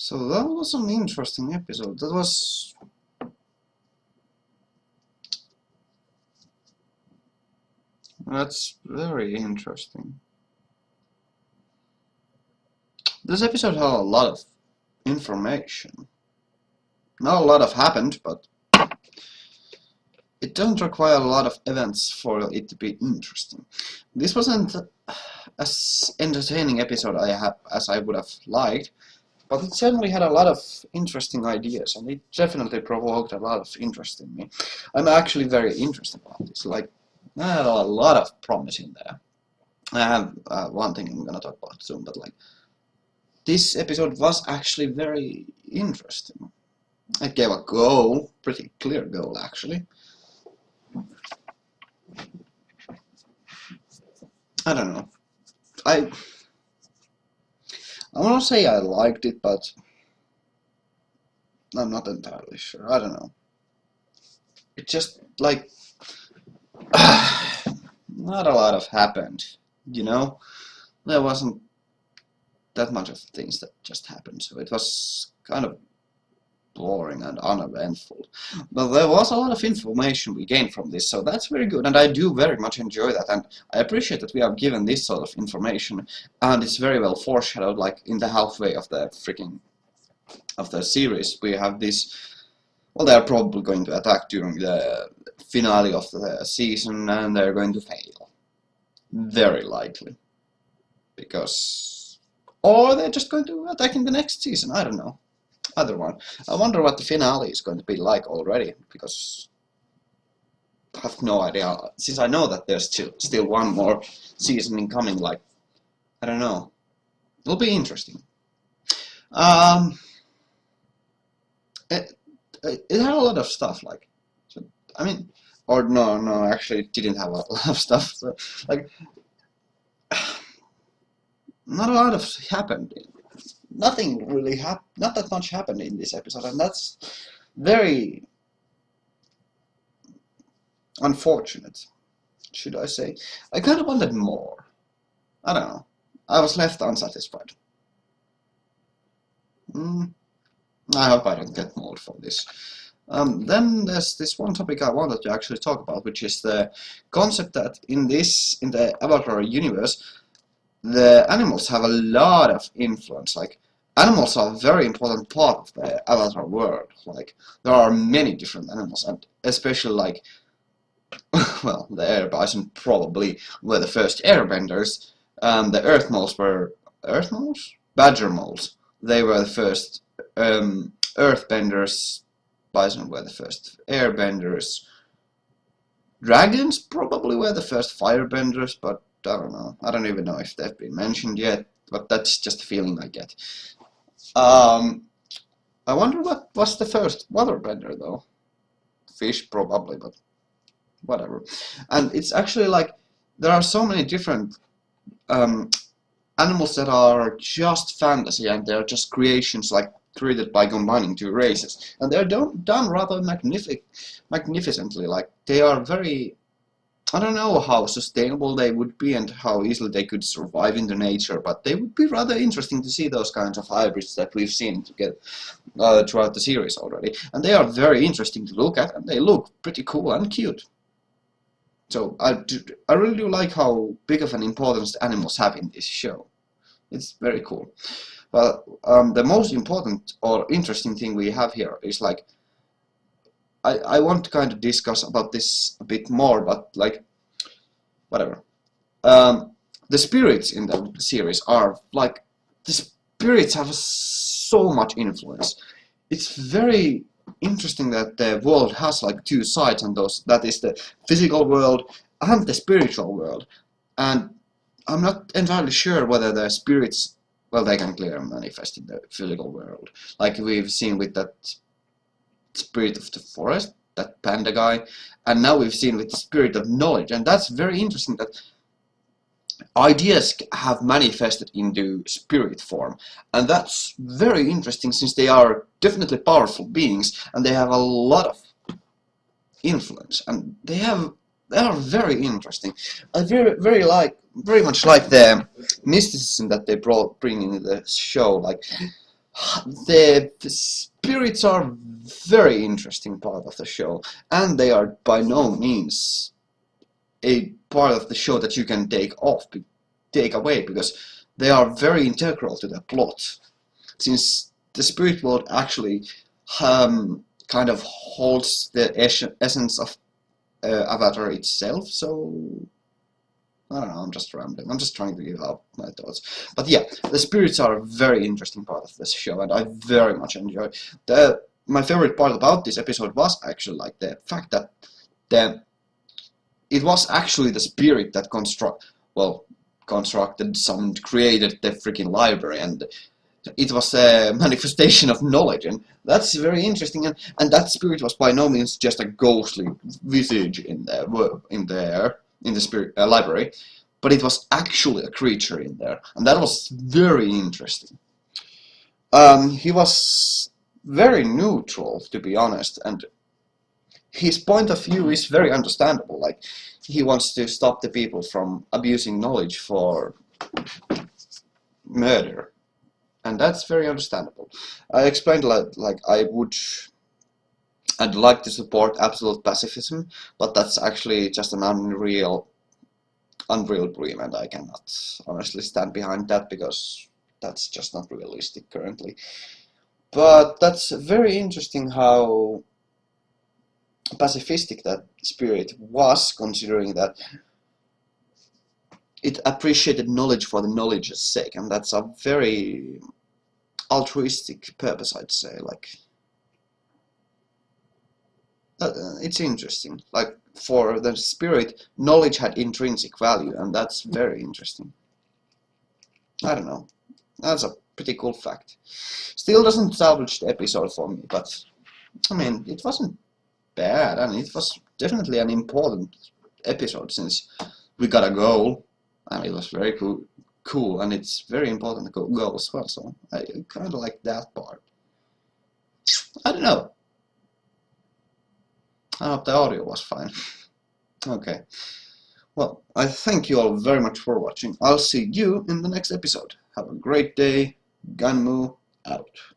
So that was an interesting episode. That's very interesting. This episode had a lot of information. Not a lot of happened, but it doesn't require a lot of events for it to be interesting. This wasn't as entertaining episode as I would have liked, but it certainly had a lot of interesting ideas, and it definitely provoked a lot of interest in me. I'm actually very interested about this. Like, I had a lot of promise in there. I have one thing I'm gonna talk about soon, but like, this episode was actually very interesting. It gave a goal, pretty clear goal actually. I don't know. I want to say I liked it, but I'm not entirely sure. I don't know. It just like not a lot of happened, you know. There wasn't that much of things that just happened, so it was kind of boring and uneventful. But there was a lot of information we gained from this, so that's very good, and I do very much enjoy that, and I appreciate that we are given this sort of information, and it's very well foreshadowed. Like in the halfway of the series, we have this. Well, they're probably going to attack during the finale of the season, and they're going to fail, very likely, because, or they're just going to attack in the next season. I don't know. Other one. I wonder what the finale is going to be like already, because I have no idea. Since I know that there's still one more season incoming, like, I don't know. It'll be interesting. It had a lot of stuff, like, so, I mean, or no, actually it didn't have a lot of stuff. So, like, not a lot of happened. Nothing really happened. Not that much happened in this episode, and that's very unfortunate, should I say. I kind of wanted more. I don't know. I was left unsatisfied. I hope I don't get more for this. Then there's this one topic I wanted to actually talk about, which is the concept that in the Avatar universe, the animals have a lot of influence. Like, animals are a very important part of the Avatar world. Like, there are many different animals, and especially like, well, the air bison probably were the first airbenders. The earth moles were earth moles? Badger moles. They were the first earthbenders. Bison were the first airbenders. Dragons probably were the first firebenders, but I don't know. I don't even know if they've been mentioned yet, but that's just a feeling I get. I wonder what was the first waterbender though. Fish probably, but whatever. And it's actually like there are so many different animals that are just fantasy, and they're just creations like created by combining two races, and they're done rather magnificently. Like, they are very, I don't know how sustainable they would be and how easily they could survive in the nature, but they would be rather interesting to see those kinds of hybrids that we've seen throughout the series already. And they are very interesting to look at, and they look pretty cool and cute. So I really do like how big of an importance animals have in this show. It's very cool. Well, the most important or interesting thing we have here is like, I want to kind of discuss about this a bit more, but like, whatever. The spirits in the series are like, the spirits have so much influence. It's very interesting that the world has like two sides, and that is the physical world and the spiritual world. And I'm not entirely sure whether the spirits, well, they can clearly manifest in the physical world, like we've seen with that spirit of the forest, that panda guy, and now we've seen with the spirit of knowledge, and that's very interesting that ideas have manifested into spirit form, and that's very interesting since they are definitely powerful beings and they have a lot of influence, and they are very interesting. I very much like the mysticism that they bring into the show. Like, The spirits are very interesting part of the show, and they are by no means a part of the show that you can take away, because they are very integral to the plot, since the spirit world actually kind of holds the essence of Avatar itself. So I don't know, I'm just rambling. I'm just trying to give out my thoughts. But yeah, the spirits are a very interesting part of this show, and I very much enjoy. My favorite part about this episode was actually like the fact that it was actually the spirit that created the freaking library, and it was a manifestation of knowledge, and that's very interesting. And that spirit was by no means just a ghostly visage in the spirit library, but it was actually a creature in there, and that was very interesting. He was very neutral, to be honest, and his point of view is very understandable. Like, he wants to stop the people from abusing knowledge for murder, and that's very understandable. I explained like I'd like to support absolute pacifism, but that's actually just an unreal dream, and I cannot honestly stand behind that, because that's just not realistic currently. But that's very interesting how pacifistic that spirit was, considering that it appreciated knowledge for the knowledge's sake, and that's a very altruistic purpose, I'd say. Like, it's interesting. Like, for the spirit, knowledge had intrinsic value, and that's very interesting. I don't know. That's a pretty cool fact. Still doesn't salvage the episode for me, but I mean, it wasn't bad, and it was definitely an important episode, since we got a goal, and it was very cool, and it's very important goal as well, so I kind of like that part. I don't know. I hope the audio was fine. Okay. Well, I thank you all very much for watching. I'll see you in the next episode. Have a great day. Ganmu out.